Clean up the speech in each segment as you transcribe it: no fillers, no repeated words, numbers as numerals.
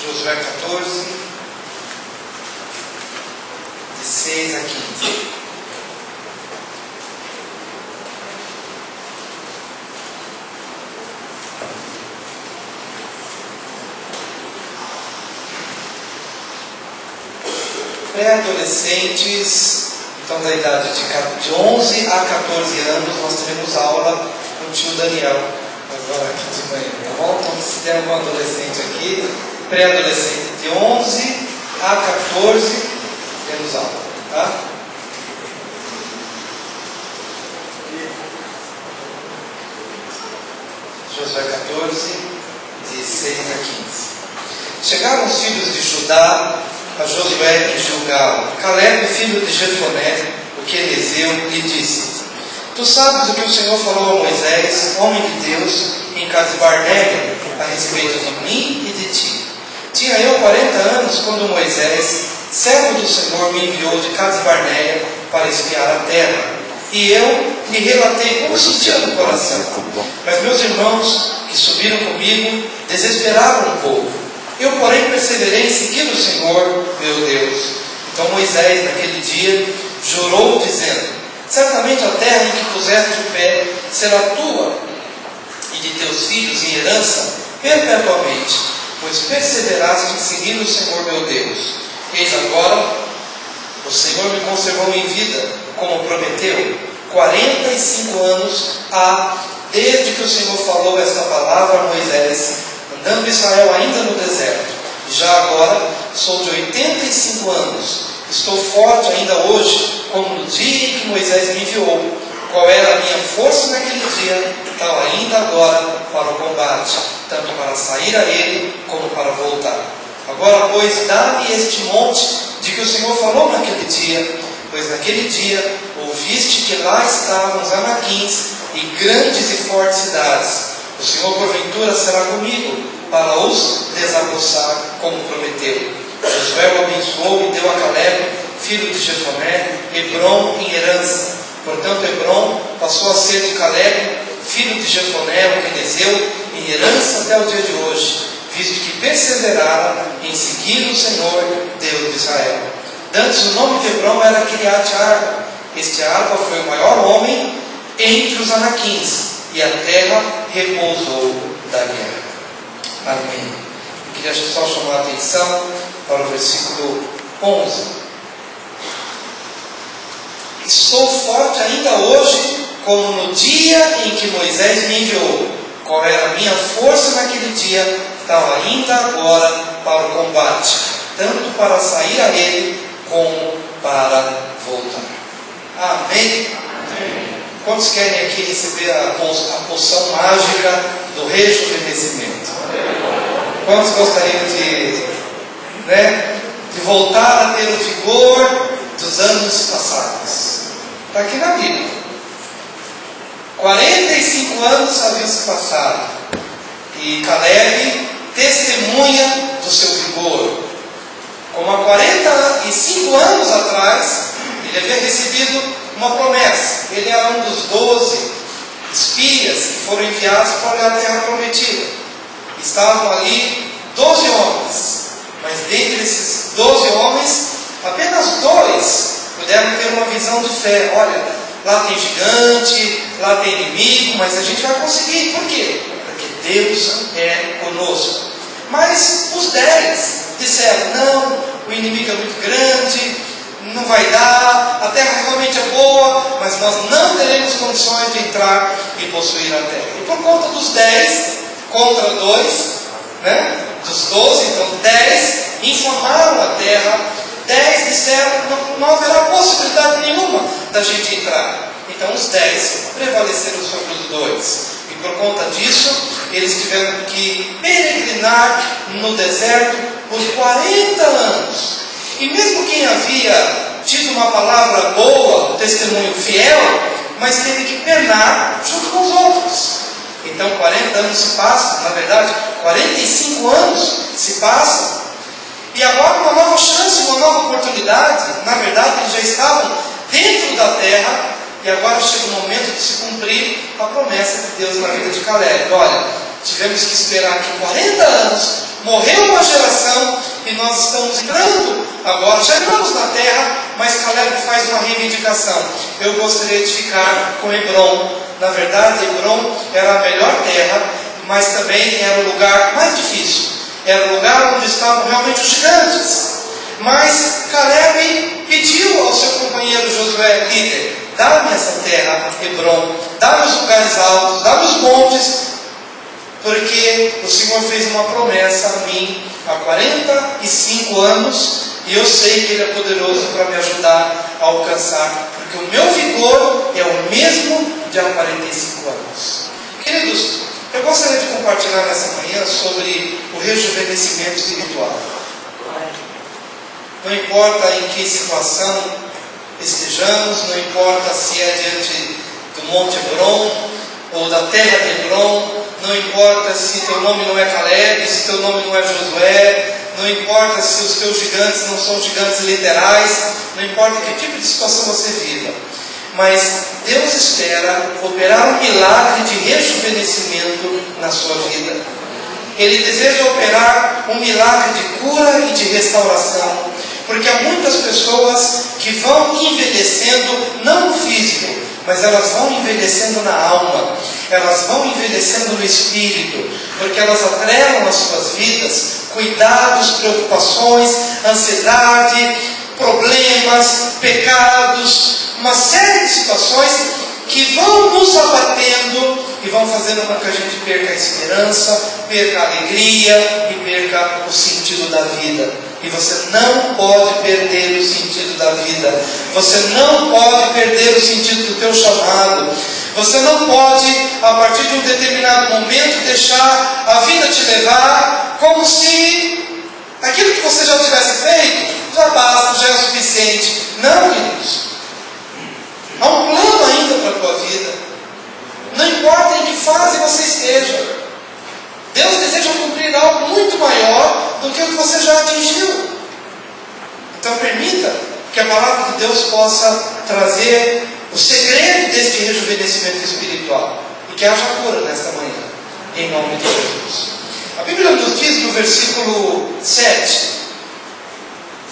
Josué 14, de 6 a 15. Pré-adolescentes, então da idade de 11 a 14 anos, nós teremos aula com o tio Daniel, agora aqui de manhã, tá bom? Então, se tem algum adolescente aqui, pré-adolescente de 11 a 14, temos aula, tá? Josué 14, de 6 a 15. Chegaram os filhos de Judá a Josué em Gilgal. Caleb, filho de Jefoné, o quenezeu, lhe disse: Tu sabes o que o Senhor falou a Moisés, homem de Deus, em Cades-Barneia, a respeito de mim e de ti. Tinha eu 40 anos quando Moisés, servo do Senhor, me enviou de Cades-Barneia para espiar a terra. E eu lhe relatei como sentia no coração. Mas meus irmãos, que subiram comigo, desesperaram um pouco. Eu, porém, perseverei em seguir o Senhor, meu Deus. Então Moisés, naquele dia, jurou, dizendo: Certamente a terra em que puseste o pé será tua e de teus filhos em herança perpetuamente, pois perseveraste em seguir o Senhor, meu Deus. Eis agora, o Senhor me conservou em vida, como prometeu. 45 anos há desde que o Senhor falou esta palavra a Moisés, andando Israel ainda no deserto. E já agora sou de 85 anos. Estou forte ainda hoje, como no dia em que Moisés me enviou. Qual era a minha força naquele dia, tal ainda agora para o combate, tanto para sair a ele, como para voltar. Agora, pois, dá-me este monte de que o Senhor falou naquele dia, pois naquele dia ouviste que lá estavam os anaquins e grandes e fortes cidades. O Senhor, porventura, será comigo para os desaguçar, como prometeu. Josué o abençoou e deu a Caleb, filho de Jefoné, Hebrom em herança. Portanto, Hebrom passou a ser de Caleb, filho de Jefoné, o quenezeu, em herança até o dia de hoje, visto que perseveraram em seguir o Senhor, Deus de Israel. Antes o nome de Hebrom era Kiriat Arba. Este Arba foi o maior homem entre os anaquins, e a terra repousou da guerra. Amém. Eu queria só chamar a atenção para o versículo 11. Estou forte ainda hoje, como no dia em que Moisés me enviou. Qual era a minha força naquele dia, tal ainda agora para o combate, tanto para sair a ele, como para voltar. Amém? Amém. Quantos querem aqui receber a poção mágica do rejuvenescimento? Quantos gostariam de voltar a ter o vigor dos anos passados? Está aqui na Bíblia. 45 anos haviam se passado e Caleb testemunha do seu vigor. Como há 45 anos atrás, ele havia recebido uma promessa. Ele era um dos 12 espias que foram enviados para olhar a terra prometida. Estavam ali 12 homens, mas dentre esses 12 homens, apenas 2 puderam ter uma visão de fé. Olha, lá tem gigante, lá tem inimigo, mas a gente vai conseguir. Por quê? Porque Deus é conosco. Mas os 10 disseram: não, o inimigo é muito grande, não vai dar, a terra realmente é boa, mas nós não teremos condições de entrar e possuir a terra. E por conta dos 10 contra 2, dos 12, então 10 inflamaram a terra, 10 disseram: não haverá possibilidade nenhuma da gente entrar. Então os 10 prevaleceram sobre os 2. E por conta disso, eles tiveram que peregrinar no deserto por 40 anos. E mesmo quem havia tido uma palavra boa, um testemunho fiel, mas teve que penar junto com os outros. Então 40 anos se passam, na verdade 45 anos se passam, e agora uma nova chance, uma nova oportunidade. Na verdade eles já estavam dentro da terra, e agora chega o momento de se cumprir a promessa de Deus na vida de Caleb. Olha, tivemos que esperar aqui 40 anos, morreu uma geração e nós estamos entrando agora, já entramos na terra, mas Caleb faz uma reivindicação: eu gostaria de ficar com Hebrom. Na verdade, Hebrom era a melhor terra, mas também era o lugar mais difícil, era o lugar onde estavam realmente os gigantes. Mas Caleb pediu ao seu companheiro Josué: líder, dá-me essa terra, Hebrom, dá-me os lugares altos, dá-me os montes, porque o Senhor fez uma promessa a mim há 45 anos, e eu sei que Ele é poderoso para me ajudar a alcançar, porque o meu vigor é o mesmo de há 45 anos. Queridos, eu gostaria de compartilhar nessa manhã sobre o rejuvenescimento espiritual. Não importa em que situação estejamos, não importa se é diante do Monte Hebrom ou da terra de Hebrom, não importa se teu nome não é Caleb, se teu nome não é Josué, não importa se os teus gigantes não são gigantes literais, não importa que tipo de situação você viva, mas Deus espera operar um milagre de rejuvenescimento na sua vida. Ele deseja operar um milagre de cura e de restauração, porque há muitas pessoas que vão envelhecendo, não no físico, mas elas vão envelhecendo na alma, elas vão envelhecendo no espírito, porque elas atrelam às suas vidas cuidados, preocupações, ansiedade, problemas, pecados, uma série de situações que vão nos abatendo e vão fazendo com que a gente perca a esperança, perca a alegria e perca o sentido da vida. E você não pode perder o sentido da vida. Você não pode perder o sentido do teu chamado. Você não pode, a partir de um determinado momento, deixar a vida te levar como se aquilo que você já tivesse feito já basta, já é o suficiente. Não, queridos. Há um plano ainda para a tua vida. Não importa em que fase você esteja, Deus deseja cumprir algo muito maior do que o que você já atingiu. Então permita que a palavra de Deus possa trazer o segredo deste rejuvenescimento espiritual, e que haja cura nesta manhã, em nome de Jesus. A Bíblia nos diz no versículo 7: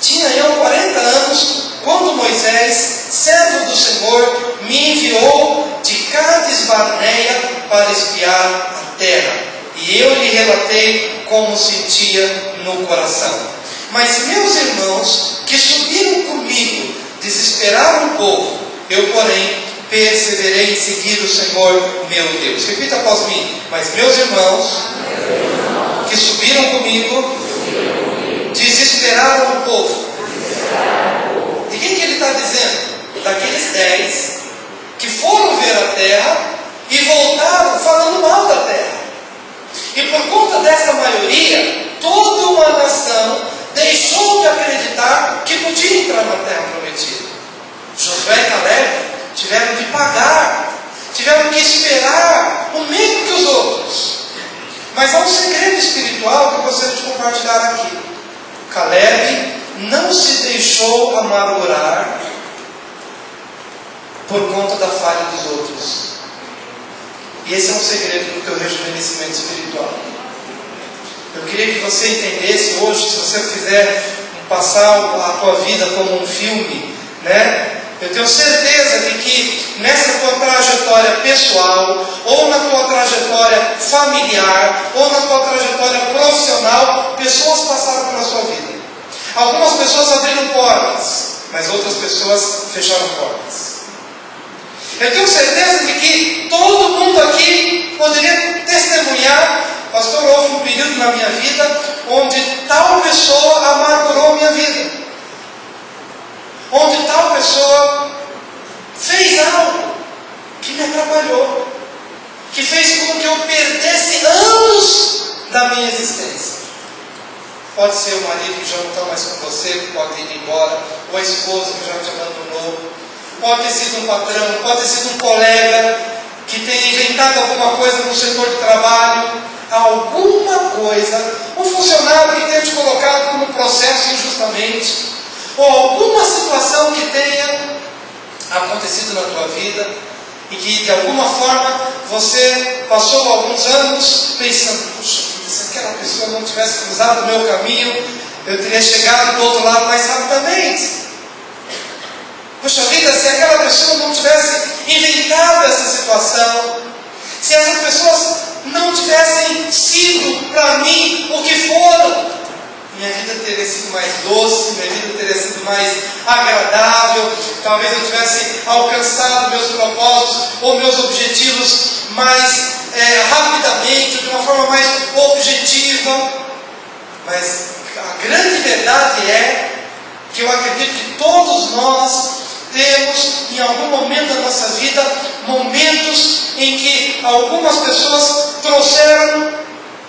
tinha eu 40 anos quando Moisés, servo do Senhor, me enviou de Cades Barneia para espiar a terra, e eu lhe relatei como sentia no coração. Mas meus irmãos que subiram comigo desesperaram o povo. Eu, porém, perseverei em seguir o Senhor meu Deus. Repita após mim: mas meus irmãos que subiram comigo desesperaram o povo. De quem que ele está dizendo? Daqueles 10 que foram ver a terra e voltaram falando mal da terra. E por conta dessa maioria, toda uma nação deixou de acreditar que podia entrar na terra prometida. Josué e Caleb tiveram que pagar, tiveram que esperar o mesmo que os outros. Mas há um segredo espiritual que eu gostaria de compartilhar aqui. Caleb não se deixou amargurar por conta da falha dos outros. E esse é um segredo do teu rejuvenescimento espiritual. Eu queria que você entendesse hoje, se você fizer passar a tua vida como um filme, né? Eu tenho certeza de que nessa tua trajetória pessoal, ou na tua trajetória familiar, ou na tua trajetória profissional, pessoas passaram pela sua vida. Algumas pessoas abriram portas, mas outras pessoas fecharam portas. Eu tenho certeza de que todo mundo aqui poderia testemunhar: pastor, houve um período na minha vida onde tal pessoa amargurou minha vida, onde tal pessoa fez algo que me atrapalhou, que fez com que eu perdesse anos da minha existência. Pode ser o marido que já não está mais com você, que pode ter ido embora, ou a esposa que já te abandonou, pode ter sido um patrão, pode ter sido um colega que tenha inventado alguma coisa no setor de trabalho, alguma coisa, um funcionário que tenha te colocado como processo injustamente, ou alguma situação que tenha acontecido na tua vida, e que de alguma forma você passou alguns anos pensando: puxa, se aquela pessoa não tivesse cruzado o meu caminho, eu teria chegado do outro lado mais rapidamente. Puxa vida, se aquela pessoa não tivesse inventado essa situação, se essas pessoas não tivessem sido para mim o que foram, minha vida teria sido mais doce, minha vida teria sido mais agradável, talvez eu tivesse alcançado meus propósitos ou meus objetivos mais rapidamente, de uma forma mais objetiva. Mas a grande verdade é que eu acredito que todos nós temos, em algum momento da nossa vida, momentos em que algumas pessoas trouxeram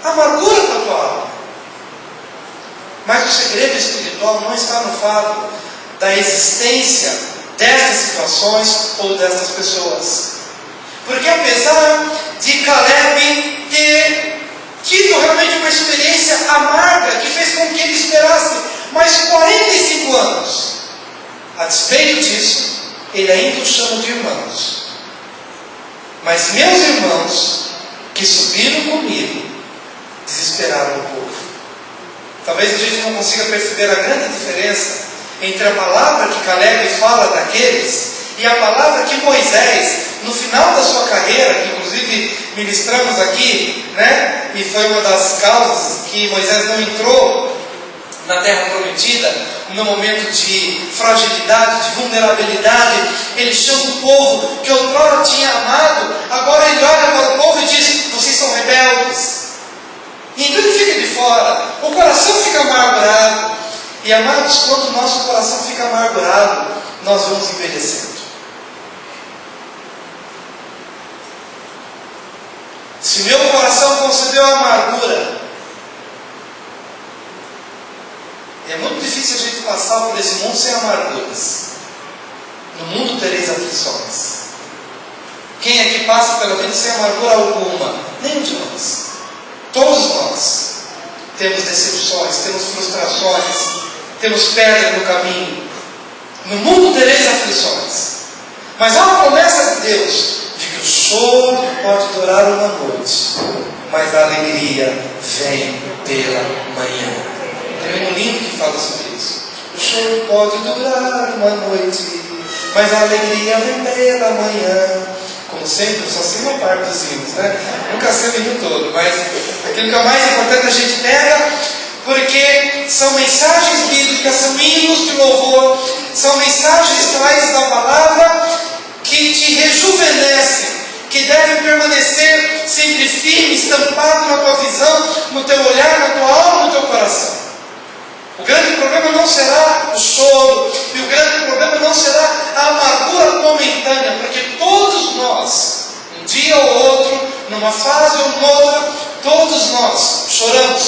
amargura para a tua alma. Mas o segredo espiritual não está no fato da existência dessas situações ou dessas pessoas. Porque apesar de Caleb ter tido realmente uma experiência amarga que fez com que ele esperasse mais 45 anos, a despeito disso, ele ainda o chama de irmãos. Mas meus irmãos, que subiram comigo, desesperaram um pouco. Talvez a gente não consiga perceber a grande diferença entre a palavra que Caleb fala daqueles e a palavra que Moisés, no final da sua carreira, que inclusive ministramos aqui, né? E foi uma das causas que Moisés não entrou na terra prometida, no momento de fragilidade, de vulnerabilidade. Ele chama o povo que outrora tinha amado, agora ele olha para o povo e diz: vocês são rebeldes. E então ele fica de fora, o coração fica amargurado. E amados, quando o nosso coração fica amargurado, nós vamos envelhecendo. Se meu coração concebeu amargura, é muito difícil a gente passar por esse mundo sem amarguras. No mundo tereis aflições. Quem aqui passa pela vida sem amargura alguma? Nenhum de nós. Todos nós temos decepções, temos frustrações, temos pedras no caminho. No mundo tereis aflições. Mas há uma promessa de Deus de que o choro pode durar uma noite, mas a alegria vem pela manhã. Tem um lindo que fala sobre isso. O choro pode durar uma noite, mas a alegria vem pela manhã. Como sempre, eu só sei uma parte dos hinos, né? Nunca sei o hino todo, mas aquilo que é mais importante a gente pega, porque são mensagens bíblicas, são hinos de louvor, são mensagens extraídas da palavra que te rejuvenescem, que devem permanecer sempre firme, estampado na tua visão, no teu olhar, na tua alma, no teu coração. O grande problema não será o choro, e o grande problema não será a amargura momentânea, porque todos nós, um dia ou outro, numa fase ou noutra, todos nós choramos,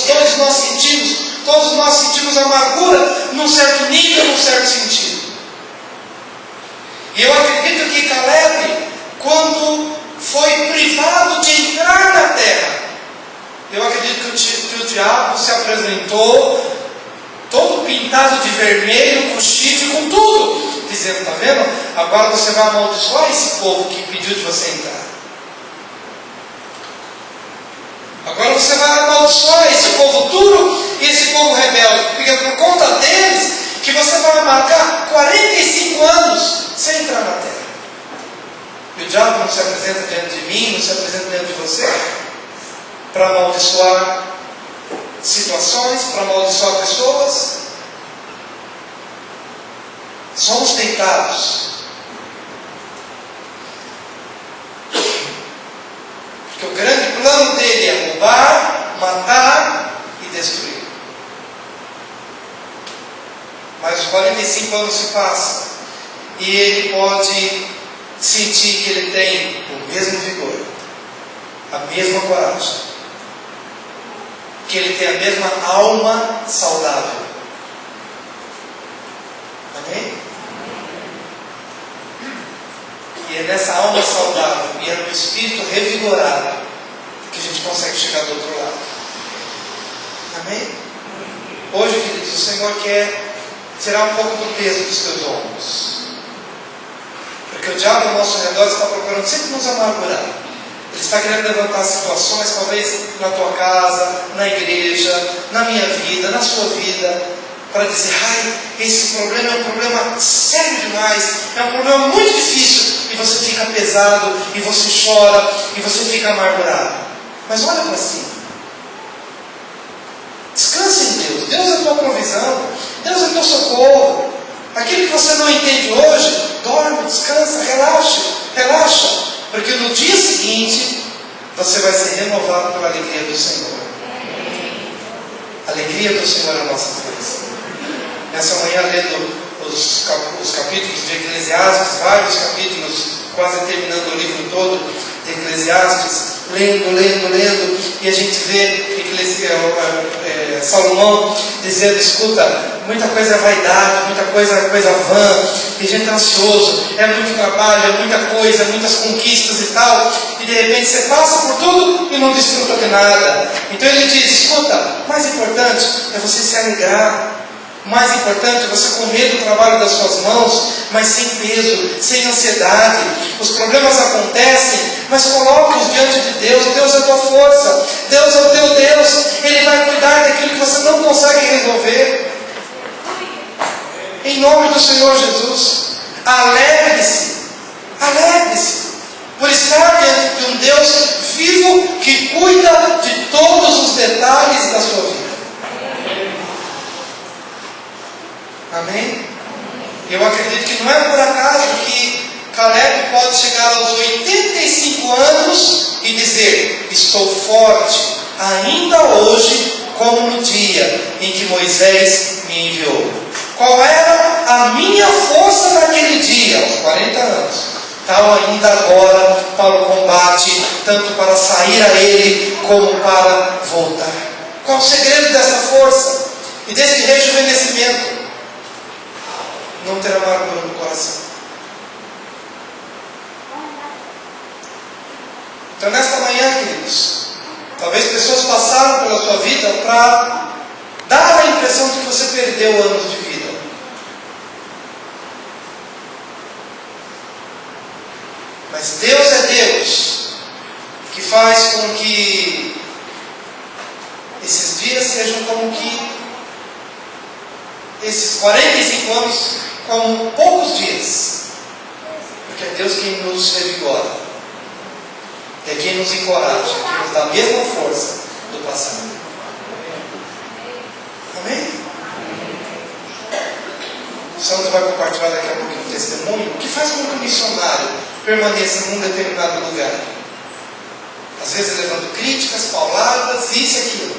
todos nós sentimos amargura num certo nível, num certo sentido. E eu acredito que Caleb, quando foi privado de entrar na terra, eu acredito que o diabo se apresentou todo pintado de vermelho, com chifre, com tudo, dizendo: está vendo? Agora você vai amaldiçoar esse povo que pediu de você entrar. Agora você vai amaldiçoar esse povo duro e esse povo rebelde, porque é por conta deles que você vai marcar 45 anos sem entrar na terra. E o diabo não se apresenta diante de mim, não se apresenta diante de você para amaldiçoar situações, para amaldiçoar pessoas. Somos tentados, porque o grande plano dele é roubar, matar e destruir. Mas os 45 anos se passam e ele pode sentir que ele tem o mesmo vigor, a mesma coragem, que ele tem a mesma alma saudável. Amém? E é nessa alma saudável e é no espírito revigorado que a gente consegue chegar do outro lado. Amém? Hoje, queridos, o Senhor quer tirar um pouco do peso dos teus ombros. Porque o diabo ao nosso redor está procurando sempre nos amargurar. Ele está querendo levantar situações, talvez na tua casa, na igreja, na minha vida, na sua vida, para dizer, ai, esse problema é um problema sério demais, é um problema muito difícil, e você fica pesado, e você chora, e você fica amargurado. Mas olha para cima. Descansa em Deus. Deus é a tua provisão, Deus é o teu socorro. Aquilo que você não entende hoje, dorme, descansa, relaxa, porque no dia seguinte você vai ser renovado pela alegria do Senhor. A alegria do Senhor é a nossa força. Nessa manhã, lendo os capítulos de Eclesiastes, vários capítulos, quase terminando o livro todo de Eclesiastes, lendo, e a gente vê Salomão dizendo, escuta, muita coisa é vaidade, muita coisa é coisa vã, e a gente é ansioso, é muito trabalho, é muita coisa, muitas conquistas e tal, e de repente você passa por tudo e não desfruta de nada. Então ele diz, escuta, mais importante é você se alegrar. Mais importante é você comer do trabalho das suas mãos, mas sem peso, sem ansiedade. Os problemas acontecem, mas coloque-os diante de Deus. Deus é a tua força, Deus é o teu Deus. Ele vai cuidar daquilo que você não consegue resolver. Em nome do Senhor Jesus, alegre-se por estar diante de um Deus vivo que cuida de todos os detalhes da sua vida. Amém? Eu acredito que não é por acaso que Caleb pode chegar aos 85 anos e dizer, estou forte ainda hoje como no dia em que Moisés me enviou. Qual era a minha força naquele dia, aos 40 anos? Tal ainda agora para o combate, tanto para sair a ele como para voltar. Qual o segredo dessa força e desse rejuvenescimento? Não ter amargura no coração. Então nesta manhã, queridos, talvez pessoas passaram pela sua vida para dar a impressão de que você perdeu anos de vida. Mas Deus é Deus, que faz com que esses dias sejam como que esses 45 anos como poucos dias, porque é Deus quem nos revigora, é quem nos encoraja, quem nos dá a mesma força do passado. Amém? O Sandro vai compartilhar daqui a pouco um testemunho que faz com que o missionário permaneça num determinado lugar. Às vezes levando críticas, pauladas, isso e aquilo.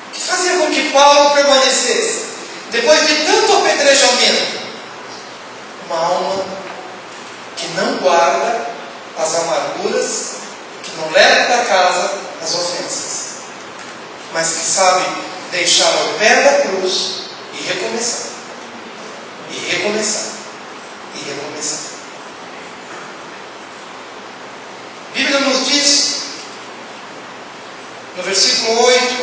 O que fazia com que Paulo permanecesse? Depois de tanto apedrejamento, uma alma que não guarda as amarguras, que não leva para casa as ofensas, mas que sabe deixar ao pé da cruz e recomeçar, e recomeçar, e recomeçar. A Bíblia nos diz, no versículo 8,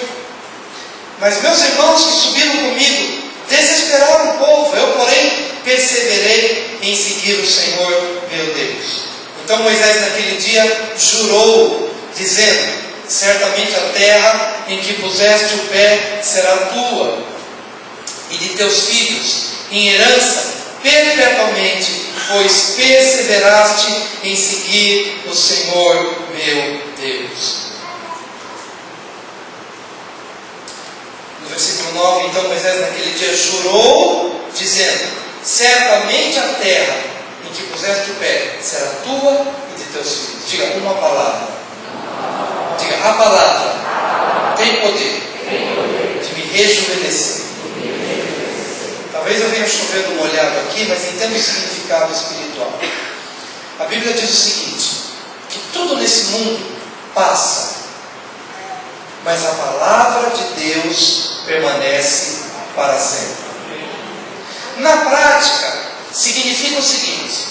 mas meus irmãos que subiram comigo desesperaram o povo, eu porém perseverei em seguir o Senhor meu Deus. Então Moisés naquele dia jurou, dizendo, certamente a terra em que puseste o pé será tua, e de teus filhos em herança perpetuamente, pois perseveraste em seguir o Senhor meu Deus. No versículo 9, então Moisés naquele dia jurou, dizendo, certamente a terra em que puseste o pé será tua e de teus filhos. Diga uma palavra. Diga, a palavra tem poder de me rejuvenescer. Talvez eu venha chovendo molhado aqui, mas entenda o significado espiritual. A Bíblia diz o seguinte, que tudo nesse mundo passa, mas a palavra de Deus permanece para sempre. Na prática, significa o seguinte,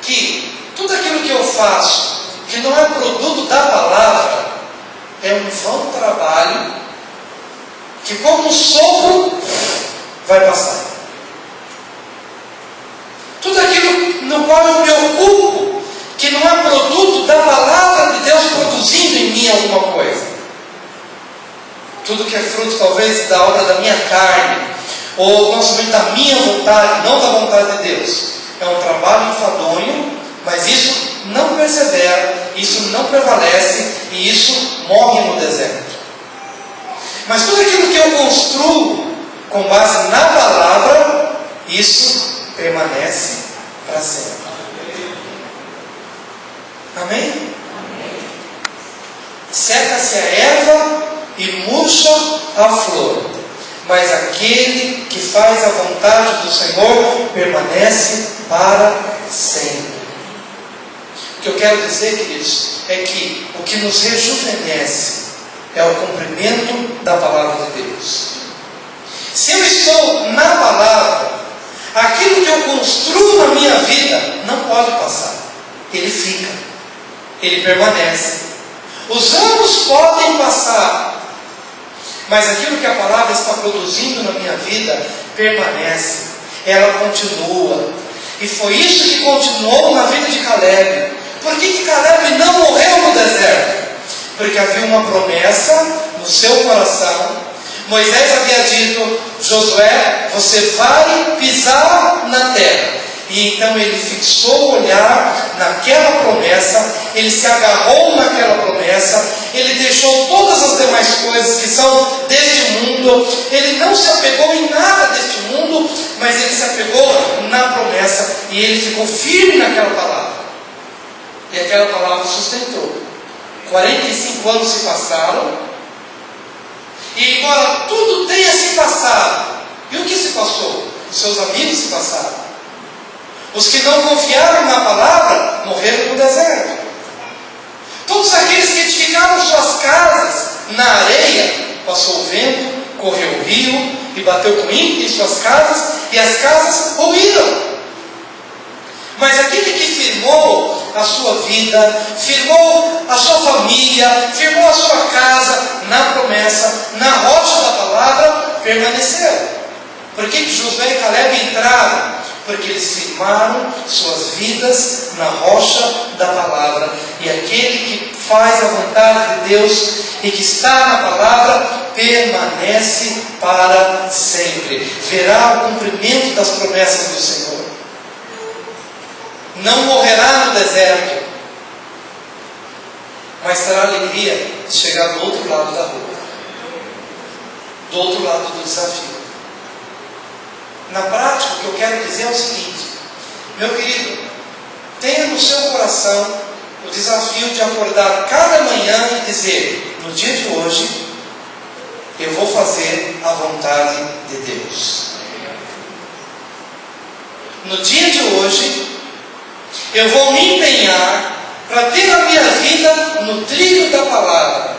que tudo aquilo que eu faço, que não é produto da palavra, é um vão trabalho, que como um sopro, vai passar. Tudo aquilo no qual eu preocupo que não é produto da palavra de Deus produzindo em mim alguma coisa. Tudo que é fruto talvez da obra da minha carne, ou não somente da minha vontade, não da vontade de Deus, é um trabalho enfadonho, mas isso não persevera, isso não prevalece e isso morre no deserto. Mas tudo aquilo que eu construo com base na palavra, isso permanece para sempre. Amém? Seca-se a erva e murcha a flor, mas aquele que faz a vontade do Senhor permanece para sempre. O que eu quero dizer, queridos, é que o que nos rejuvenesce é o cumprimento da palavra de Deus. Se eu estou na palavra, aquilo que eu construo na minha vida não pode passar. Ele fica, ele permanece. Os anos podem passar, mas aquilo que a palavra está produzindo na minha vida permanece, ela continua. E foi isso que continuou na vida de Caleb. Por que Caleb não morreu no deserto? Porque havia uma promessa no seu coração. Moisés havia dito: Josué, você vai pisar na terra. E então ele fixou o olhar naquela promessa, ele se agarrou naquela promessa, ele deixou todas as demais coisas que são deste mundo, ele não se apegou em nada deste mundo, mas ele se apegou na promessa e ele ficou firme naquela palavra. E aquela palavra sustentou. 45 anos se passaram, e embora tudo tenha se passado, e o que se passou? Os seus amigos se passaram. Os que não confiaram na palavra morreram no deserto. Todos aqueles que edificaram suas casas na areia, passou o vento, correu o rio e bateu com ímpeto em suas casas, e as casas ruíram. Mas aquele que firmou a sua vida, firmou a sua família, firmou a sua casa na promessa, na rocha da palavra, permaneceu. Por que Josué e Caleb entraram? Porque eles firmaram suas vidas na rocha da palavra. E aquele que faz a vontade de Deus e que está na palavra, permanece para sempre. Verá o cumprimento das promessas do Senhor. Não morrerá no deserto, mas terá alegria de chegar do outro lado da rua, do outro lado do desafio. Na prática, o que eu quero dizer é o seguinte: meu querido, tenha no seu coração o desafio de acordar cada manhã e dizer: no dia de hoje, eu vou fazer a vontade de Deus. No dia de hoje, eu vou me empenhar para ter a minha vida no trilho da palavra.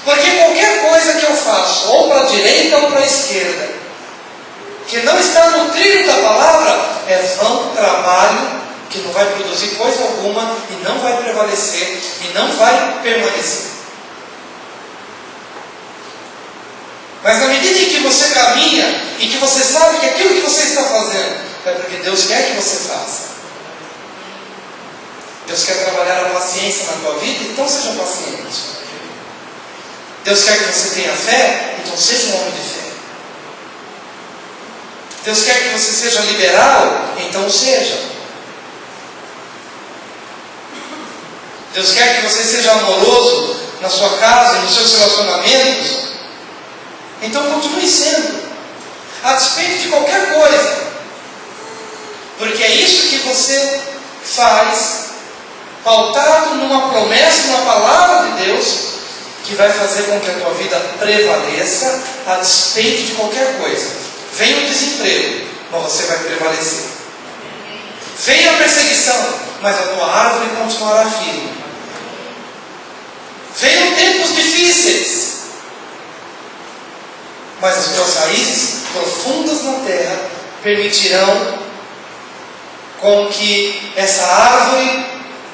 Porque qualquer coisa que eu faço, ou para a direita ou para a esquerda, que não está no trilho da palavra, é vão trabalho, que não vai produzir coisa alguma, e não vai prevalecer, e não vai permanecer. Mas na medida em que você caminha, e que você sabe que aquilo que você está fazendo, é porque Deus quer que você faça. Deus quer trabalhar a paciência na tua vida, então seja paciente. Deus quer que você tenha fé, então seja um homem de fé. Deus quer que você seja liberal, então seja. Deus quer que você seja amoroso na sua casa, nos seus relacionamentos, então continue sendo, a despeito de qualquer coisa, porque é isso que você faz, pautado numa promessa, numa palavra de Deus, que vai fazer com que a tua vida prevaleça a despeito de qualquer coisa. Venha o desemprego, mas você vai prevalecer. Venha a perseguição, mas a tua árvore continuará firme. Venham tempos difíceis, mas as tuas raízes profundas na terra permitirão com que essa árvore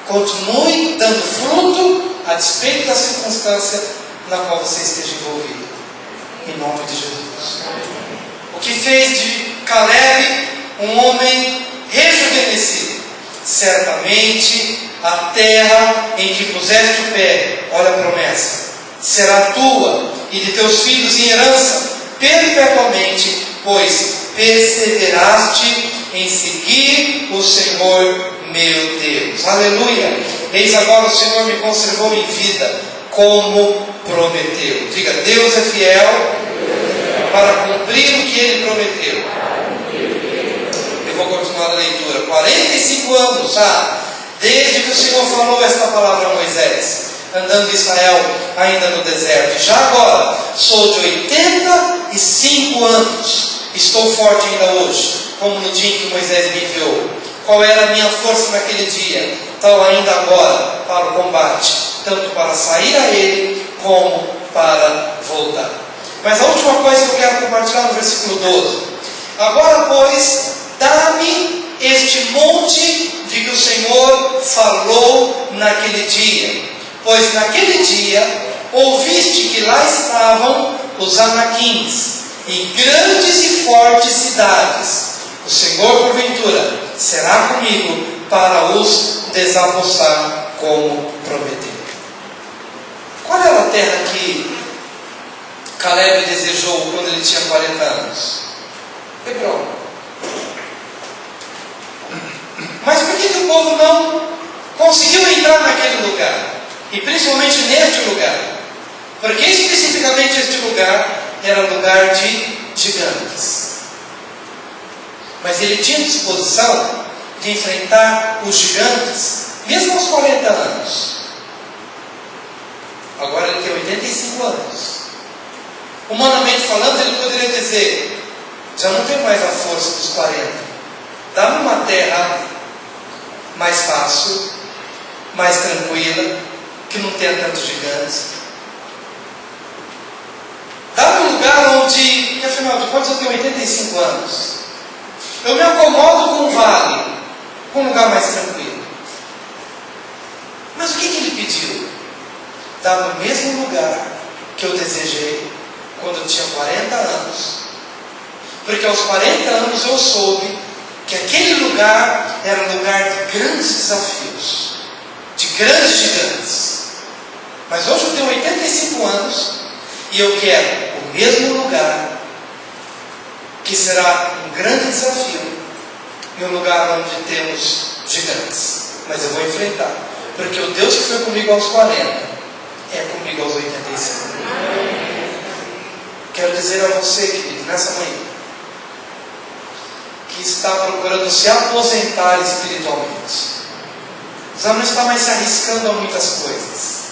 continue dando fruto a despeito da circunstância na qual você esteja envolvido. Em nome de Jesus. O que fez de Caleb um homem rejuvenescido. Certamente a terra em que puseste o pé, olha a promessa, será tua e de teus filhos em herança perpetuamente, pois perseveraste em seguir o Senhor meu Deus. Aleluia! Eis agora o Senhor me conservou em vida, como prometeu. Diga, Deus é fiel para cumprir o que Ele prometeu. Eu vou continuar a leitura. 45 anos, desde que o Senhor falou esta palavra a Moisés, andando em Israel ainda no deserto. Já agora, sou de 85 anos. Estou forte ainda hoje, como no dia em que Moisés me enviou. Qual era a minha força naquele dia? Tal ainda agora para o combate, tanto para sair a ele, como para voltar. Mas a última coisa que eu quero compartilhar no versículo 12. Agora, pois, dá-me este monte de que o Senhor falou naquele dia. Pois naquele dia ouviste que lá estavam os anaquins, e grandes e fortes cidades. O Senhor, porventura, será comigo para os desapossar, como prometeu. Qual era a terra que Caleb desejou quando ele tinha 40 anos? Hebron. Mas por que o povo não conseguiu entrar naquele lugar? E principalmente neste lugar? Porque especificamente este lugar era lugar de gigantes. Mas ele tinha disposição de enfrentar os gigantes, mesmo aos 40 anos. Agora ele tem 85 anos. Humanamente falando, ele poderia dizer: já não tenho mais a força dos 40. Dá-me uma terra mais fácil, mais tranquila, que não tenha tantos gigantes. Dá-me um lugar onde, que afinal de contas eu tenho 85 anos. Eu me acomodo com um vale, com um lugar mais tranquilo. Mas o que ele pediu? Dá-me o mesmo lugar que eu desejei quando eu tinha 40 anos. Porque aos 40 anos eu soube que aquele lugar era um lugar de grandes desafios, de grandes gigantes. Mas hoje eu tenho 85 anos e eu quero o mesmo lugar, que será um grande desafio, e um lugar onde temos gigantes. Mas eu vou enfrentar, porque o Deus que foi comigo aos 40 é comigo aos 85. Quero dizer a você, querido, nessa manhã, que está procurando se aposentar espiritualmente, já não está mais se arriscando a muitas coisas.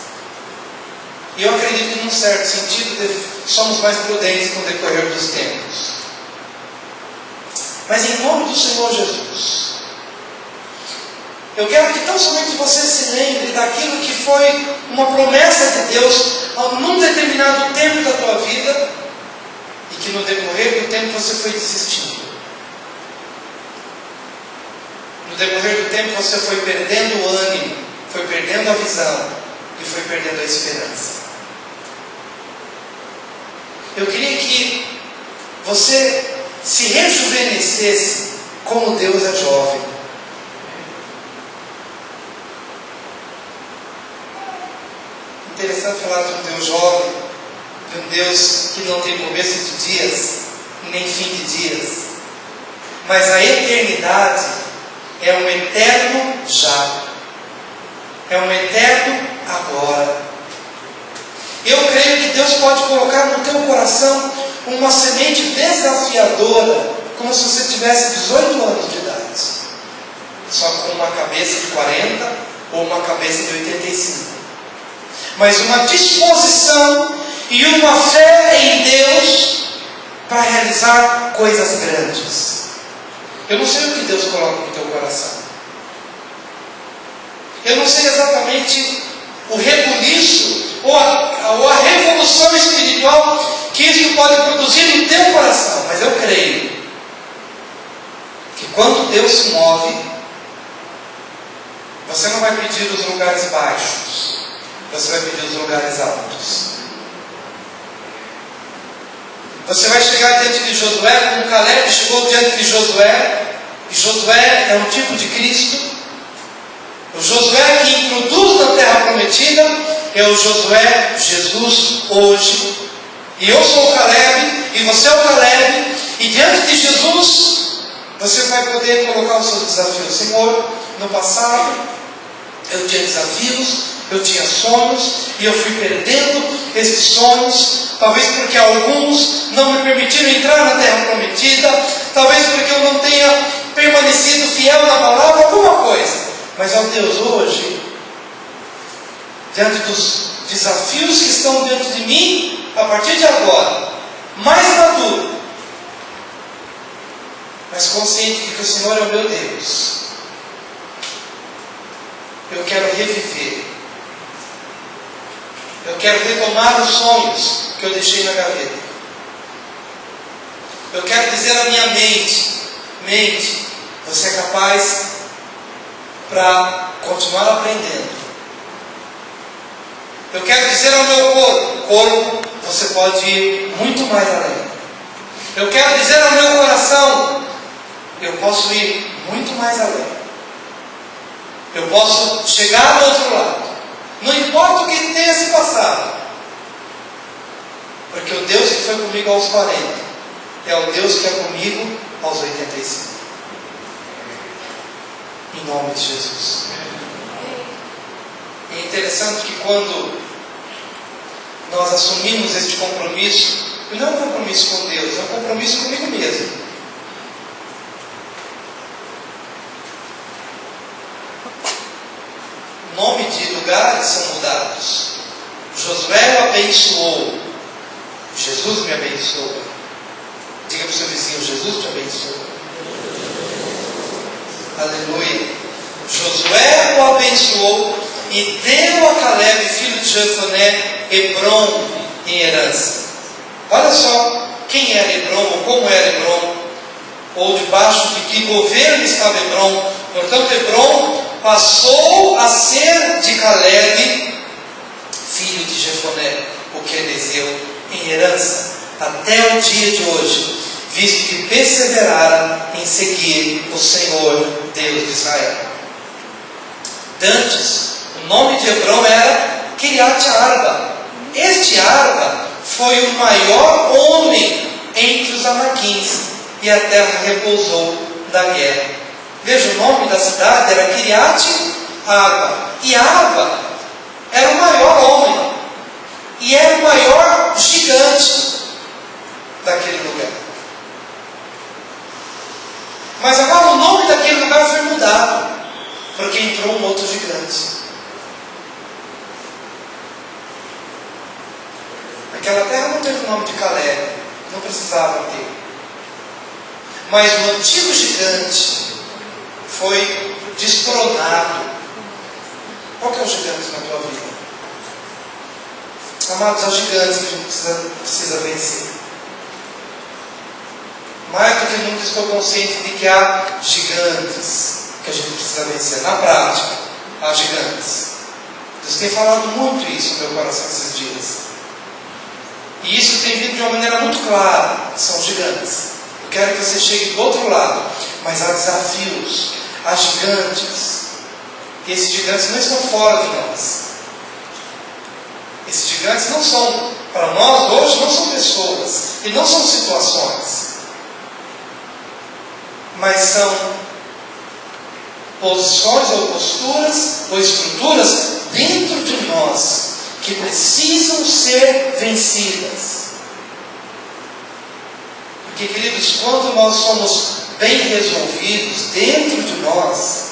E eu acredito que, num certo sentido, somos mais prudentes com o decorrer dos tempos. Mas em nome do Senhor Jesus, eu quero que tão somente você se lembre daquilo que foi uma promessa de Deus num determinado tempo da tua vida, e que no decorrer do tempo você foi desistindo. No decorrer do tempo você foi perdendo o ânimo, foi perdendo a visão e foi perdendo a esperança. Eu queria que você se rejuvenescesse como Deus é jovem. Interessante falar de um Deus jovem, de um Deus que não tem começo de dias, nem fim de dias. Mas a eternidade é um eterno já. É um eterno agora. Eu creio que Deus pode colocar no teu coração uma semente desafiadora, como se você tivesse 18 anos de idade, só com uma cabeça de 40 ou uma cabeça de 85. Mas uma disposição e uma fé em Deus para realizar coisas grandes. Eu não sei o que Deus coloca no teu coração. Eu não sei exatamente o rebuliço ou a revolução espiritual que isso pode produzir no teu coração. Mas eu creio que quando Deus se move, você não vai pedir os lugares baixos, você vai pedir os lugares altos. Você vai chegar diante de Josué, como Caleb chegou diante de Josué, e Josué é um tipo de Cristo. O Josué que introduz na terra prometida é o Josué Jesus hoje. E eu sou o Caleb, e você é o Caleb, e diante de Jesus, você vai poder colocar os seus desafios. Senhor, no passado, eu tinha desafios, eu tinha sonhos, e eu fui perdendo esses sonhos, talvez porque alguns não me permitiram entrar na terra prometida, talvez porque eu não tenha permanecido fiel na palavra, alguma coisa. Mas, ó Deus, hoje, diante dos desafios que estão diante de mim, a partir de agora, mais maduro, mas consciente de que o Senhor é o meu Deus, eu quero reviver, eu quero retomar os sonhos que eu deixei na gaveta. Eu quero dizer à minha mente, você é capaz para continuar aprendendo. Eu quero dizer ao meu corpo, você pode ir muito mais além. Eu quero dizer ao meu coração, eu posso ir muito mais além. Eu posso chegar do outro lado. Não importa o que tenha se passado. Porque o Deus que foi comigo aos 40 é o Deus que é comigo aos 85. Em nome de Jesus. É interessante que quando nós assumimos este compromisso, e não é um compromisso com Deus, é um compromisso comigo mesmo. O nome de lugares são mudados. Josué o abençoou. Jesus me abençoa. Diga para o seu vizinho, Jesus te abençoa. Aleluia. Josué o abençoou e deu a Caleb, filho de Jefoné, Hebrom em herança. Olha só quem era Hebrom, ou como era Hebrom, ou debaixo de que governo estava Hebrom. Portanto, Hebrom passou a ser de Caleb, filho de Jefoné, o quenezeu, em herança, até o dia de hoje, visto que perseveraram em seguir o Senhor, Deus de Israel. Dantes, o nome de Hebrom era Kiriat Arba. Este Arba foi o maior homem entre os anaquins, e a terra repousou da guerra. Veja, o nome da cidade era Kiriat Arba. E Arba era o maior homem, e era o maior gigante daquele lugar. Mas agora o nome daquele lugar foi mudado, porque entrou um outro gigante. Aquela terra não teve o nome de Caleb, não precisava ter. Mas o antigo gigante foi destronado. Qual que é o gigante na tua vida? Amados, há gigantes que a gente precisa vencer. Mais do que nunca estou consciente de que há gigantes que a gente precisa vencer. Na prática, há gigantes. Deus tem falado muito isso no meu coração esses dias. E isso tem vindo de uma maneira muito clara. São gigantes. Eu quero que você chegue do outro lado. Mas há desafios, há gigantes. E esses gigantes não estão fora de nós. Esses gigantes não são, para nós hoje, não são pessoas. E não são situações. Mas são posições ou posturas ou estruturas dentro de nós que precisam ser vencidas. Porque, queridos, quando nós somos bem resolvidos dentro de nós,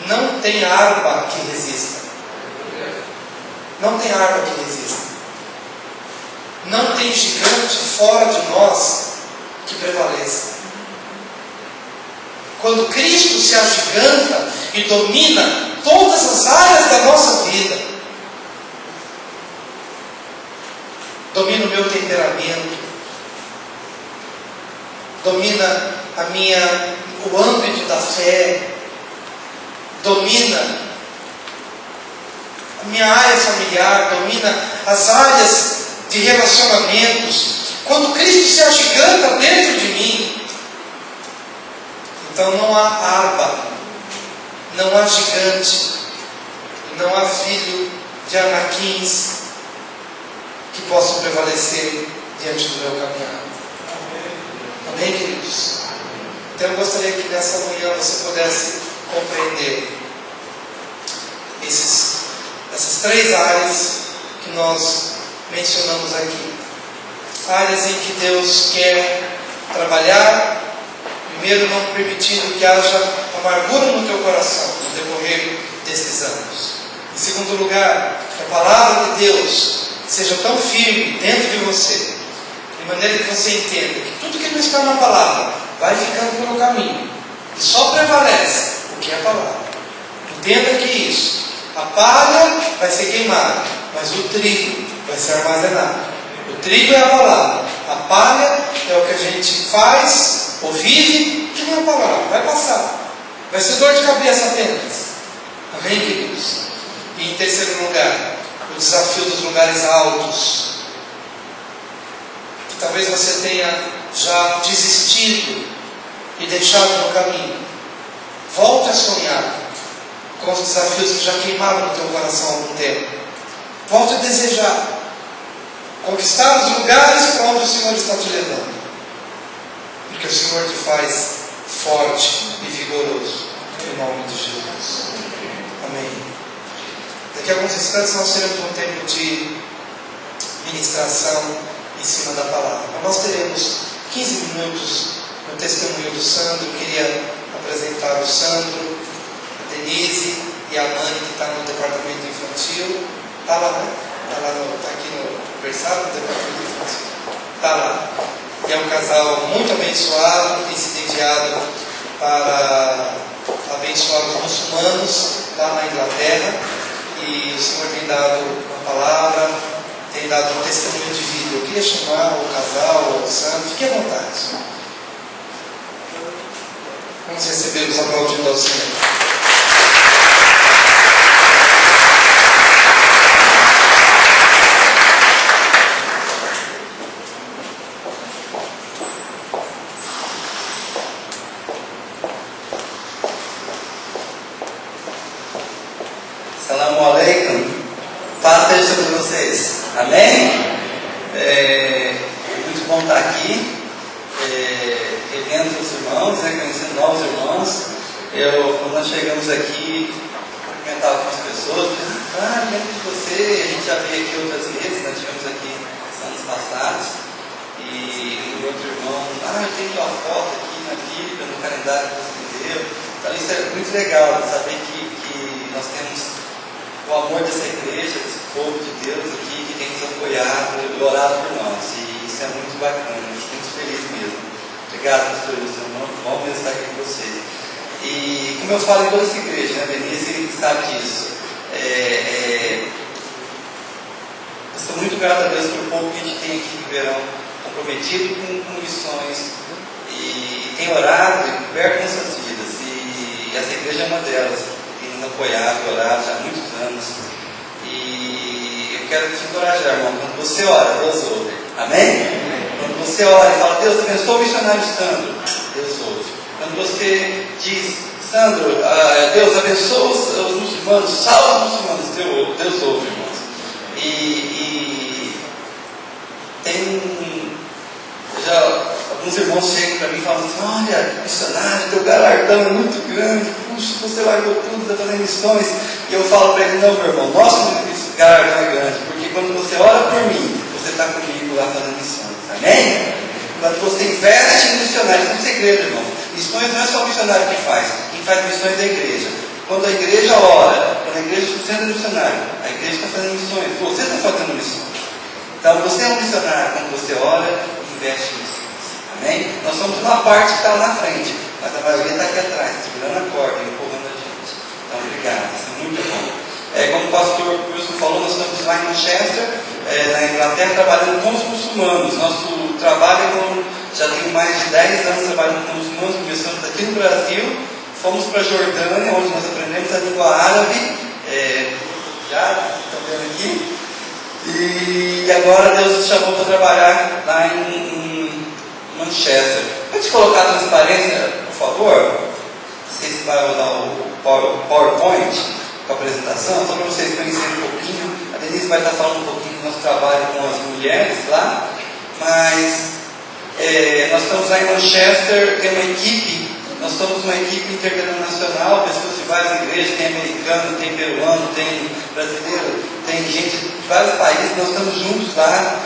não tem arma que resista. Não tem arma que resista. Não tem gigante fora de nós que prevaleça. Quando Cristo se agiganta e domina todas as áreas da nossa vida, domina o meu temperamento, domina o âmbito da fé, domina a minha área familiar, domina as áreas de relacionamentos. Quando Cristo se agiganta dentro de mim, Então não há Arba, não há gigante, não há filho de Anaquins que possa prevalecer diante do meu caminhar. Amém, queridos? Então eu gostaria que nessa manhã você pudesse compreender essas três áreas que nós mencionamos aqui. Áreas em que Deus quer trabalhar. Primeiro, não permitindo que haja amargura no teu coração no decorrer desses anos. Em segundo lugar, que a palavra de Deus seja tão firme dentro de você, de maneira que você entenda que tudo que não está na palavra vai ficando pelo caminho e só prevalece o que é a palavra. Entenda que isso, a palha vai ser queimada, mas o trigo vai ser armazenado. O trigo é a palavra, a palha é o que a gente faz ou vive, que não é a palavra, vai passar, vai ser dor de cabeça apenas. Amém, queridos? E em terceiro lugar, o desafio dos lugares altos, que talvez você tenha já desistido e deixado no caminho. Volte a sonhar com os desafios que já queimaram no teu coração há algum tempo. Volte a desejar conquistar os lugares para onde o Senhor está te levando, porque o Senhor te faz forte e vigoroso, em nome de Jesus. Amém. Daqui a alguns instantes nós teremos um tempo de ministração em cima da palavra. Nós teremos 15 minutos no testemunho do Sandro. Eu queria apresentar o Sandro, a Denise e a mãe que está no departamento infantil. Está lá, né? Está aqui no berçário do departamento infantil. Está lá. E é um casal muito abençoado, que tem se enviado para abençoar os muçulmanos lá na Inglaterra. E o Senhor tem dado uma palavra, tem dado um testemunho de vida. Eu queria chamar o casal, o Sandro, fique à vontade. Vamos receber os aplaudindo ao Senhor. Assalamu alaikum. Paz seja sobre vocês. Amém? É muito bom estar aqui, revendo os irmãos, conhecendo novos irmãos. Quando nós chegamos aqui, cumprimentava algumas pessoas, lembro de você. A gente já veio aqui outras vezes, nós tivemos aqui anos passados. E o outro irmão, eu tenho uma foto aqui na Bíblia, no calendário que você deu. Então isso é muito legal, saber que nós temos o amor dessa igreja, desse povo de Deus aqui, que tem nos apoiado e orado por nós. E isso é muito bacana, eu fico muito feliz mesmo. Obrigado, pastor Wilson, bom mesmo estar aqui com vocês. E como eu falo em toda essa igreja, né, Denise sabe disso. Eu sou muito grato a Deus pelo povo que a gente tem aqui no verão, comprometido com missões, e tem orado e coberto nossas vidas. E essa igreja é uma delas. Apoiado, orado já há muitos anos. E eu quero te encorajar, irmão. Quando você ora, Deus ouve. Amém? Quando você ora e fala, Deus abençoe o missionário Sandro, Deus ouve. Quando você diz, Sandro, Deus abençoe os muçulmanos, salva os muçulmanos, Deus ouve, irmãos. E tem já alguns irmãos chegam para mim e falam assim, olha, missionário, teu galardão é muito grande, puxa, você largou tudo, está fazendo missões. E eu falo para ele, não, meu irmão, nosso galardão é grande, porque quando você ora por mim, você está comigo lá fazendo missões. Amém? Quando você investe em missionários, isso é segredo, irmão. Missões não é só o missionário que faz, quem faz missões é a igreja. Quando a igreja ora, quando a igreja sustenta missionário, a igreja está fazendo missões, você está fazendo missões. Então você é um missionário quando você ora e investe nisso. Amém? Nós somos uma parte que está lá na frente, mas a maioria está aqui atrás, segurando a corda e empurrando a gente. Então, obrigado, isso é muito bom. Como o pastor Wilson falou, nós estamos lá em Manchester, na Inglaterra, trabalhando com os muçulmanos. Nosso trabalho já tem mais de 10 anos trabalhando com os muçulmanos. Começamos aqui no Brasil, fomos para a Jordânia, onde nós aprendemos a língua árabe. Já estão vendo aqui. E agora Deus nos chamou para trabalhar lá em Manchester. Pode colocar a transparência, por favor. Vocês vai rodar o PowerPoint com a apresentação, só para vocês conhecerem um pouquinho. A Denise vai estar falando um pouquinho do nosso trabalho com as mulheres lá, mas nós estamos lá em Manchester, tem uma equipe, nós somos uma equipe internacional, pessoas de várias igrejas, tem americano, tem peruano, tem brasileiro, tem gente de vários países, nós estamos juntos lá,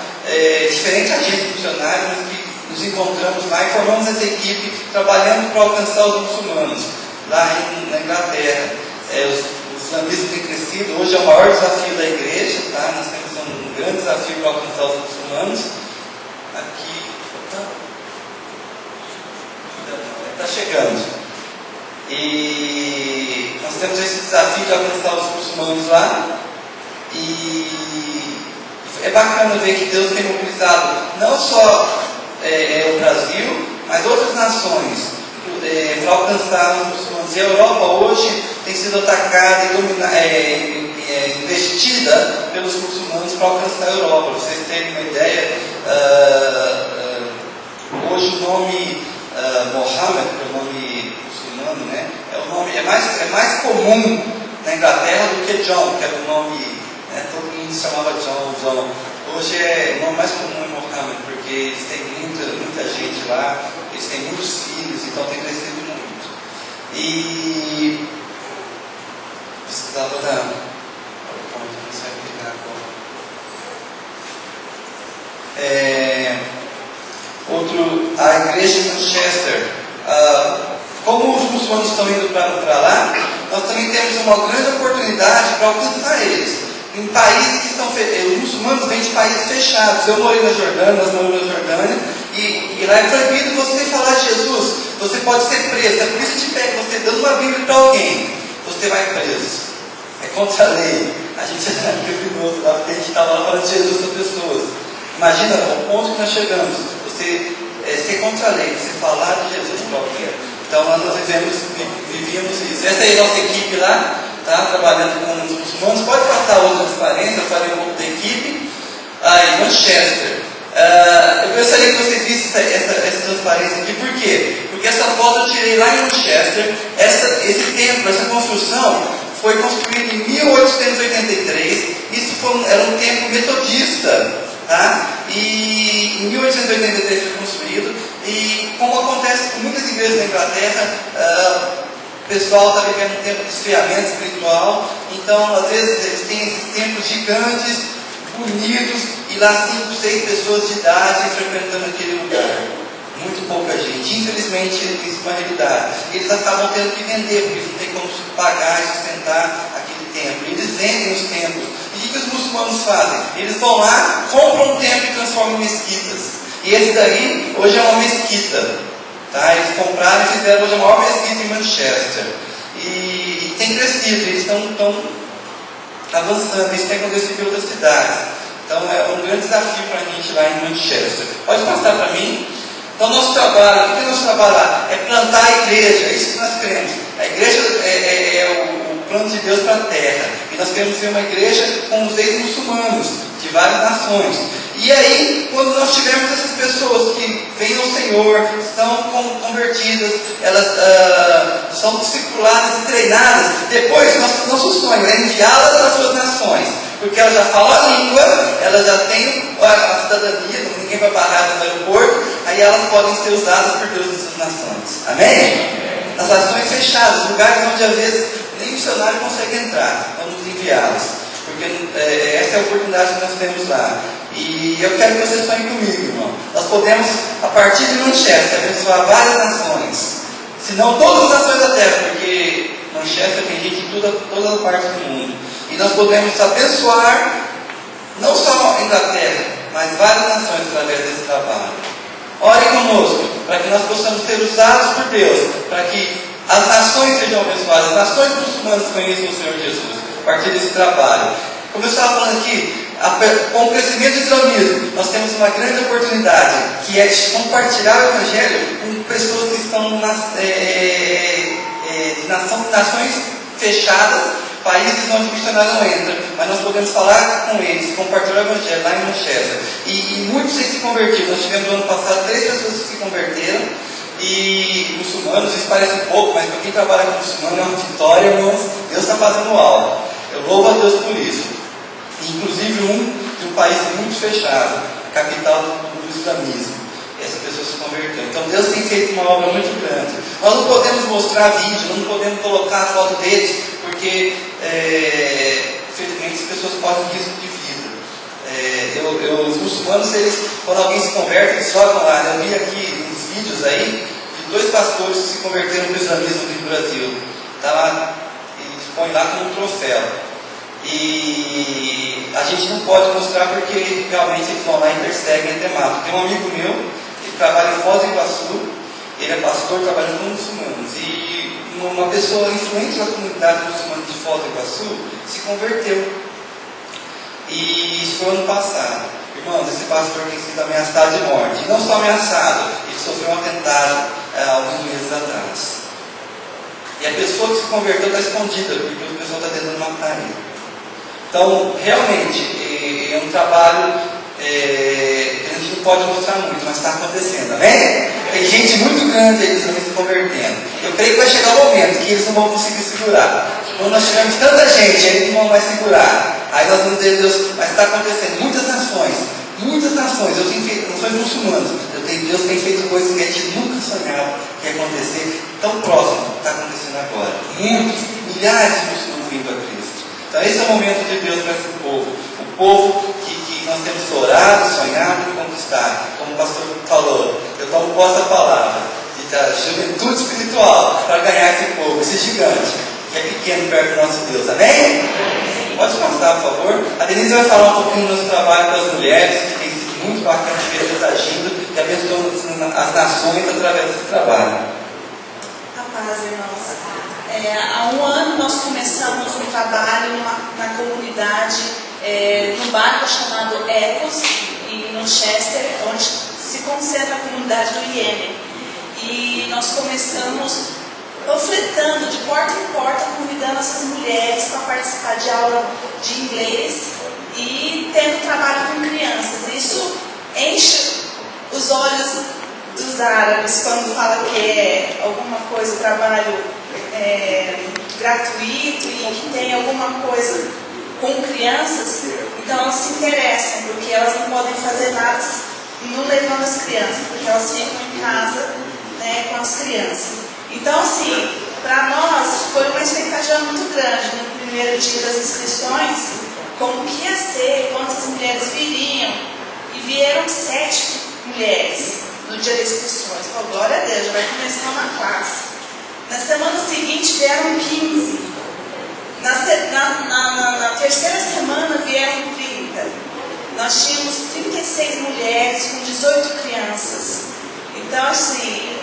diferentes agentes missionários, mas que nos encontramos lá e formamos essa equipe trabalhando para alcançar os muçulmanos lá na Inglaterra. O islamismo tem crescido, hoje é o maior desafio da igreja, tá? Nós temos um grande desafio para alcançar os muçulmanos. Aqui está chegando. E nós temos esse desafio de alcançar os muçulmanos lá. E é bacana ver que Deus tem mobilizado não só o Brasil, mas outras nações para alcançar os muçulmanos. E a Europa hoje tem sido atacada e investida pelos muçulmanos para alcançar a Europa. Para vocês terem uma ideia, hoje o nome Mohammed, que é o nome muçulmano, né, é mais comum na Inglaterra do que John, que era o nome, todo mundo se chamava John. Hoje o nome mais comum é Mohammed, porque eles têm muita gente lá, eles têm muitos filhos, então tem crescido muito. E precisava da PowerPoint, não sei pegar agora. A igreja de Manchester, como os muçulmanos estão indo para lá, nós também temos uma grande oportunidade para alcançar eles. Em países que os muçulmanos vêm de países fechados. Eu morei na Jordânia, nós moramos na Jordânia, e lá é proibido você falar de Jesus. Você pode ser preso. A polícia te pega, você dando uma Bíblia para alguém, você vai preso. É contra a lei. A gente é criminoso lá, porque a gente estava lá falando de Jesus para pessoas. Imagina o ponto que nós chegamos. Você ser contra a lei, você falar de Jesus para alguém. Então nós vivíamos isso. Essa aí é a nossa equipe lá. Tá, trabalhando com os muçulmanos. Pode passar outra transparência, eu falei um pouco da equipe. Em Manchester. Eu gostaria que vocês vissem essa transparência aqui. Por quê? Porque essa foto eu tirei lá em Manchester. Esse templo, essa construção, foi construída em 1883. Isso era um templo metodista. Tá? E em 1883 foi construído. E como acontece com muitas igrejas da Inglaterra, o pessoal está vivendo um tempo de esfriamento espiritual, então às vezes eles têm esses templos gigantes, bonitos, e lá 5, 6 pessoas de idade frequentando aquele lugar. Muito pouca gente. Infelizmente, isso é uma realidade. Eles acabam tendo que vender, porque eles não têm como pagar e sustentar aquele templo. Eles vendem os templos. E o que os muçulmanos fazem? Eles vão lá, compram um templo e transformam em mesquitas. E esse daí, hoje é uma mesquita. Tá? Eles compraram e fizeram hoje a maior mesquita em Manchester. E tem crescido, eles estão avançando, isso tem acontecido em outras cidades. Então é um grande desafio para a gente lá em Manchester. Pode passar para mim? Então nosso trabalho, o que nosso trabalho lá? É plantar a igreja, é isso que nós queremos. A igreja é o plano de Deus para a terra. E nós queremos ser uma igreja com os ex-muçulmanos, de várias nações. E aí, quando nós tivermos essas pessoas que vêm ao Senhor, são convertidas, elas são discipuladas e treinadas, depois nosso sonho é enviá-las para as suas nações, porque elas já falam a língua, elas já têm a cidadania, ninguém vai barrar no aeroporto, aí elas podem ser usadas por Deus nessas nações. Amém? Nas nações fechadas, lugares onde às vezes nem missionário consegue entrar, vamos enviá-los, porque essa é a oportunidade que nós temos lá. E eu quero que vocês sonhem comigo, irmão. Nós podemos, a partir de Manchester, abençoar várias nações, se não todas as nações da terra, porque Manchester tem gente em toda a parte do mundo. E nós podemos abençoar não só a Inglaterra, mas várias nações através desse trabalho. Ore conosco, para que nós possamos ser usados por Deus, para que as nações sejam abençoadas, as nações muçulmanas conheçam o Senhor Jesus, a partir desse trabalho. Como eu estava falando aqui, com o crescimento do islamismo, nós temos uma grande oportunidade, que é de compartilhar o Evangelho com pessoas que estão nações fechadas, países onde o missionário não entra, mas nós podemos falar com eles, compartilhar o Evangelho lá em Manchester. E muitos têm se convertido. Nós tivemos no ano passado 3 pessoas que se converteram, e muçulmanos, isso parece um pouco, mas para quem trabalha com muçulmano é uma vitória, irmãos. Deus está fazendo algo. Eu louvo a Deus por isso. Inclusive de um país muito fechado, capital do islamismo. Essa pessoa se converteu. Então Deus tem feito uma obra muito grande. Nós não podemos mostrar vídeo, não podemos colocar a foto deles, porque infelizmente as pessoas correm risco de vida. Os muçulmanos, quando alguém se converte, eles jogam lá. Eu vi aqui uns vídeos aí de 2 pastores que se converteram no islamismo aqui no Brasil. Está lá, eles põem lá como um troféu. E a gente não pode mostrar porque realmente eles vão lá e perseguem e matam. Tem um amigo meu que trabalha em Foz do Iguaçu, ele é pastor trabalhando com muçulmanos. E uma pessoa influente na comunidade muçulmana de Foz do Iguaçu se converteu. E isso foi ano passado. Irmãos, esse pastor tem sido ameaçado de morte. E não só ameaçado, ele sofreu um atentado alguns meses atrás. E a pessoa que se converteu está escondida, porque o pessoal está tentando matar ele. Então, realmente, é um trabalho que a gente não pode mostrar muito, mas está acontecendo, amém? Tem gente muito grande aí se convertendo. Eu creio que vai chegar o momento que eles não vão conseguir segurar. Quando nós tivermos tanta gente, eles não vão mais segurar. Aí nós vamos dizer, Deus, mas está acontecendo. Muitas nações, eu tenho feito, nações muçulmanas, Deus tem feito coisas que a gente nunca sonhava que ia acontecer, tão próximo do que está acontecendo agora. Muitos, milhares de muçulmanos vindo a Cristo. Então esse é o momento de Deus para esse povo. O povo que nós temos orado, sonhado e conquistado. Como o pastor falou, eu tomo posse da palavra, da juventude espiritual, para ganhar esse povo, esse gigante, que é pequeno perto do nosso Deus. Amém? Pode passar, por favor. A Denise vai falar um pouquinho do nosso trabalho com as mulheres, que tem sido muito bacana de ver Deus agindo e abençoando as nações através desse trabalho. A paz, irmãos. Há um ano nós começamos um trabalho na comunidade, no bairro chamado Ecos, no Chester, onde se concentra a comunidade do Iêmen. E nós começamos panfletando de porta em porta, convidando essas mulheres para participar de aula de inglês e tendo trabalho com crianças. Isso enche os olhos dos árabes quando fala que é alguma coisa, trabalho gratuito e que tem alguma coisa com crianças. Então elas se interessam, porque elas não podem fazer nada não levando as crianças, porque elas ficam em casa, né, com as crianças. Então, assim, para nós foi uma expectativa muito grande no primeiro dia das inscrições, como que ia ser, quantas mulheres viriam, e vieram 7 mulheres no dia das inscrições. Oh, glória a Deus, já vai começar uma classe. Na semana seguinte vieram 15. Na terceira semana vieram 30. Nós tínhamos 36 mulheres com 18 crianças. Então, assim,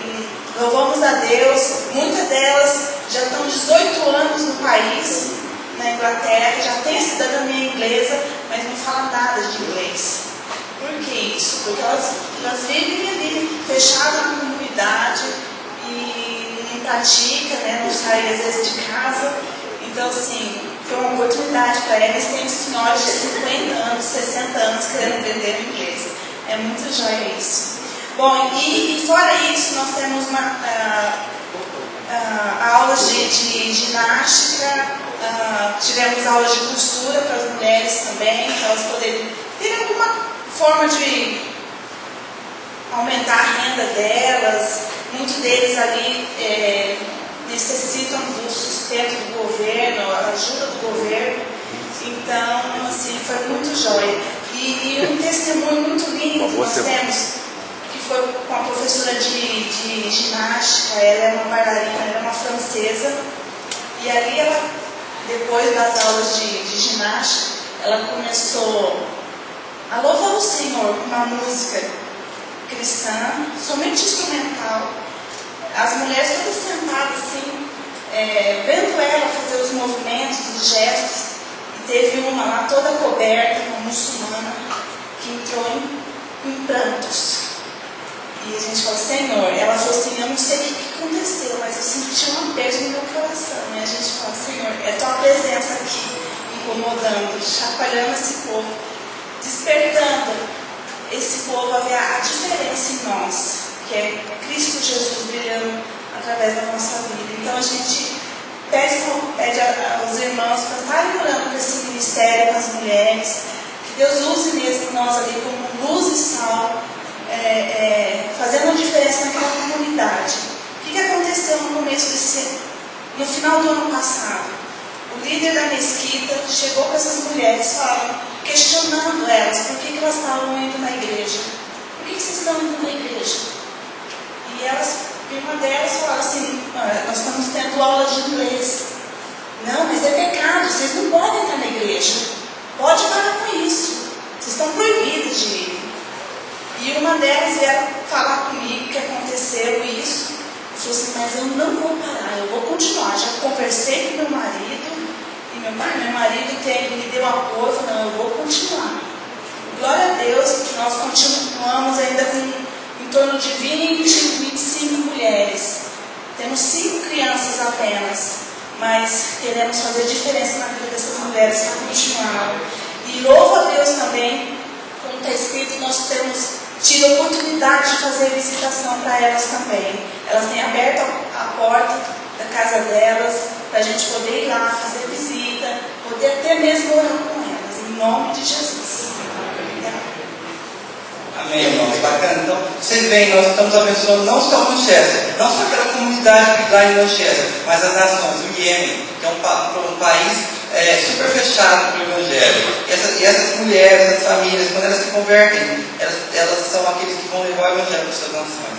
louvamos a Deus. Muitas delas já estão 18 anos no país, na Inglaterra, já têm a cidadania inglesa, mas não falam nada de inglês. Por que isso? Porque elas vivem ali, fechadas na comunidade e não praticam, né, não saem às vezes de casa. Então, assim, foi uma oportunidade para elas. Tem senhoras de 50 anos, 60 anos querendo aprender inglês. É muito joia isso. Bom, e fora isso, nós temos aulas de ginástica, tivemos aulas de costura para as mulheres também, para elas poderem ter alguma forma de aumentar a renda delas. Muitos deles ali necessitam do sustento do governo, a ajuda do governo. Então, assim, foi muito jóia. E um testemunho muito lindo que nós temos, que foi com a professora de ginástica. Ela é uma bailarina, ela é uma francesa. E ali ela, depois das aulas de ginástica, ela começou a louvar o Senhor com uma música cristã, somente instrumental. As mulheres todas sentadas assim, vendo ela fazer os movimentos, os gestos. E teve uma lá toda coberta, uma muçulmana, que entrou em prantos. E a gente falou, Senhor, ela falou assim, eu não sei o que aconteceu, mas eu senti um aperto no meu coração. E a gente falou, Senhor, é tua presença aqui, incomodando, chacoalhando esse povo, despertando esse povo a ver a diferença em nós. que é Cristo Jesus brilhando através da nossa vida. Então a gente pede aos irmãos para estarem orando por esse ministério com as mulheres, que Deus use mesmo nós ali como luz e sal, fazendo a diferença naquela comunidade. O que aconteceu no começo no final do ano passado? O líder da mesquita chegou com essas mulheres questionando elas por que elas estavam indo na igreja. Por que vocês estão indo na igreja? E uma delas falou assim: nós estamos tendo aula de inglês. Não, mas é pecado, vocês não podem estar na igreja. Pode parar com isso. Vocês estão proibidos de ir. E uma delas veio falar comigo que aconteceu isso. Falou assim: mas eu não vou parar, eu vou continuar. Já conversei com meu marido, e meu marido me deu apoio. Falou: não, eu vou continuar. Glória a Deus que nós continuamos ainda com em torno de 25 mulheres. Temos 5 crianças apenas, mas queremos fazer diferença na vida dessas mulheres para continuar. E louvo a Deus também, como está escrito, nós temos tido a oportunidade de fazer visitação para elas também. Elas têm aberto a porta da casa delas para a gente poder ir lá, fazer visita, poder até mesmo orar com elas, em nome de Jesus. Amém, irmãos. Bacana. Então, vocês veem, nós estamos abençoando não só Manchester, não só aquela comunidade que está em Manchester, mas as nações, o Iêmen, que é um país super fechado para o Evangelho. E essas mulheres, essas famílias, quando elas se convertem, elas são aqueles que vão levar o Evangelho para as suas nações.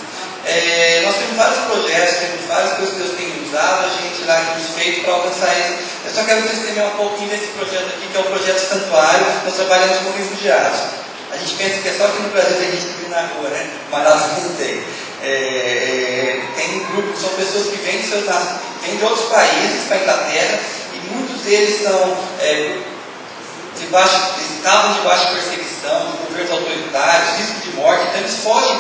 Nós temos vários projetos, temos várias coisas que Deus tem usado, a gente lá temos feito para alcançar isso. Eu só quero testemunhar um pouquinho desse projeto aqui, que é o projeto Santuário. Nós trabalhamos com refugiados. A gente pensa que é só aqui no Brasil tem gente que vive na rua, né? Mas lá não tem. Tem grupos, são pessoas que vêm de outros países para a Inglaterra, e muitos deles estavam debaixo de perseguição, de governos autoritários, risco de morte, então eles fogem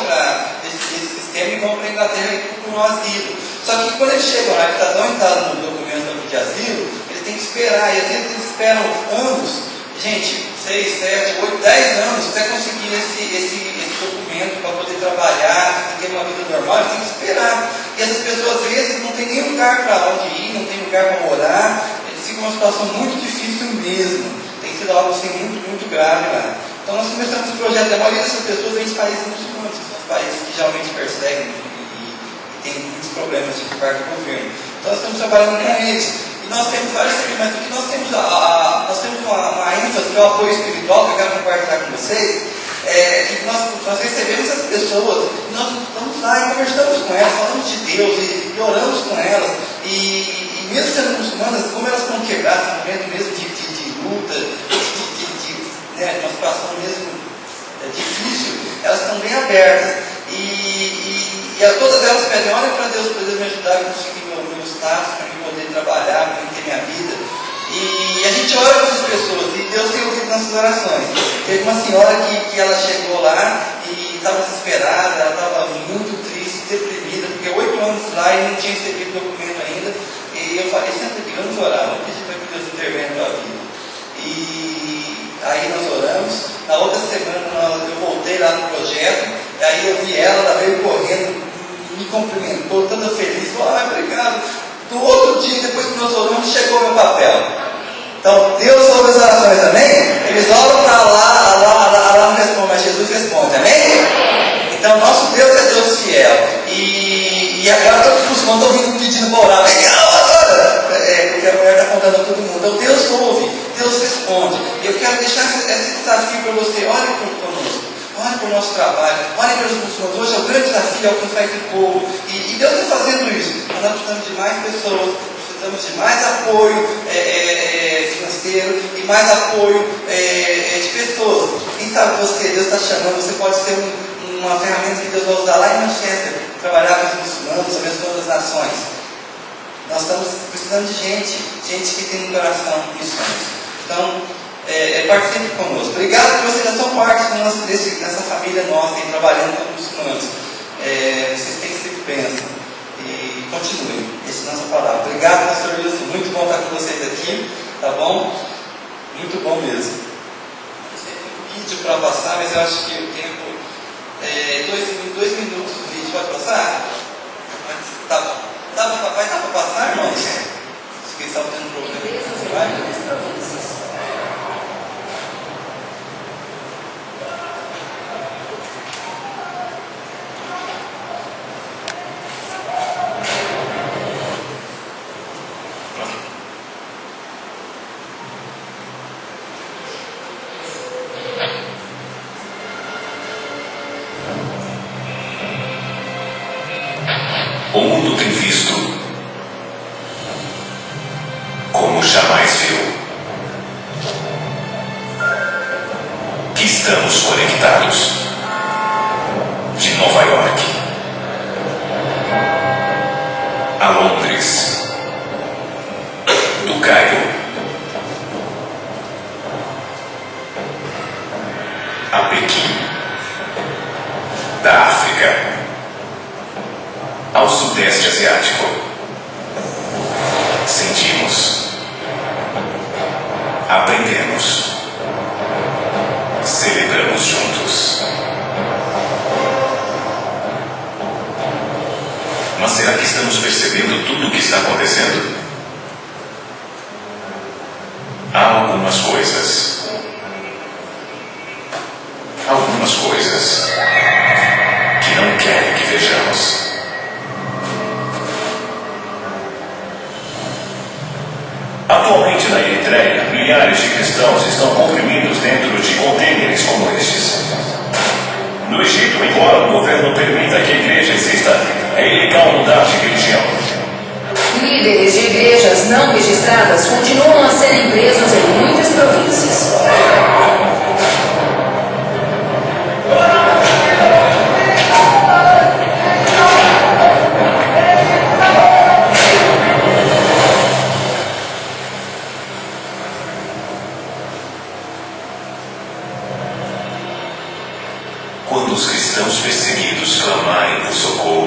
desse sistema e vão para a Inglaterra e procuram asilo. Só que quando eles chegam lá, que está tão entrado no documento de asilo, eles têm que esperar, e às vezes eles esperam anos. Gente, 6, 7, 8, 10 anos até conseguir esse documento para poder trabalhar e ter uma vida normal, eles têm que esperar. E essas pessoas às vezes não tem nem lugar para onde ir, não tem lugar para morar, eles ficam numa situação muito difícil mesmo. Tem sido algo assim muito, muito grave lá. Então nós começamos esse projeto, a maioria dessas pessoas vem de países muçulmanos, são os países que geralmente perseguem e tem muitos problemas de parte do governo. Então nós estamos trabalhando com eles. E nós temos vários segmentos aqui, nós temos uma ênfase, que é o apoio espiritual, que eu quero compartilhar com vocês, que nós recebemos essas pessoas, e nós vamos lá e conversamos com elas, falamos de Deus e oramos com elas, e mesmo sendo muçulmanas, como elas estão quebradas no momento mesmo de luta, uma situação mesmo difícil, elas estão bem abertas, e todas elas pedem: olha para Deus me ajudar a conseguir meu status, para mim poder trabalhar, para mim ter minha vida. E a gente ora com essas pessoas, e Deus tem ouvido nossas orações. Teve uma senhora que ela chegou lá e estava desesperada, ela estava muito triste, deprimida, porque 8 anos lá e não tinha recebido documento ainda. E eu falei: senta aqui, vamos orar, vamos pedir para que Deus intervenha na tua vida. E aí nós oramos. Na outra semana eu voltei lá no projeto, e aí eu vi ela veio correndo, me cumprimentou, toda feliz, falou: obrigado. No outro dia, depois que nós oramos, chegou meu papel. Então, Deus ouve as orações, amém? Eles oram para lá não responde, mas Jesus responde, amém? Então, nosso Deus é Deus fiel. E agora todos os muçulmanos estão vindo pedindo para orar. Legal, agora! Porque a mulher está contando a todo mundo. Então, Deus ouve, Deus responde. E eu quero deixar esse desafio para você. Olhe conosco. Olhe para o nosso trabalho, olhe para os muçulmanos. Hoje é o grande desafio alcançar esse povo. E Deus está fazendo isso. Mas nós precisamos de mais pessoas, precisamos de mais apoio financeiro e mais apoio de pessoas. Quem sabe você, Deus está chamando, você pode ser uma ferramenta que Deus vai usar lá em Manchester, trabalhar com os muçulmanos, abençoando as nações. Nós estamos precisando de gente que tem um coração missões. Então, participe conosco. Obrigado por vocês já são parte dessa família nossa e trabalhando com os muçulmanos. Vocês têm sido bênção. E continuem. Essa é a nossa palavra. Obrigado, pastor Wilson. Muito bom estar com vocês aqui. Tá bom? Muito bom mesmo. Tem um vídeo para passar, mas eu acho que o tempo. 2 minutos o vídeo. gente pode passar? Vai dar para passar, irmãos? Se quem estava tendo problema. Você vai? O mundo tem visto como jamais viu que estamos conectados de Nova York a Londres, do Cairo a Pequim, da África ao Sudeste Asiático. Sentimos, aprendemos, celebramos juntos. Mas será que estamos percebendo tudo o que está acontecendo? Há algumas coisas que não querem que vejamos. Atualmente na Eritreia, milhares de cristãos estão comprimidos dentro de contêineres como estes. No Egito, embora o governo permita que igrejas existam, é ilegal mudar de religião. Líderes de igrejas não registradas continuam a serem presos em muitas províncias. Quando os cristãos perseguidos clamarem por socorro,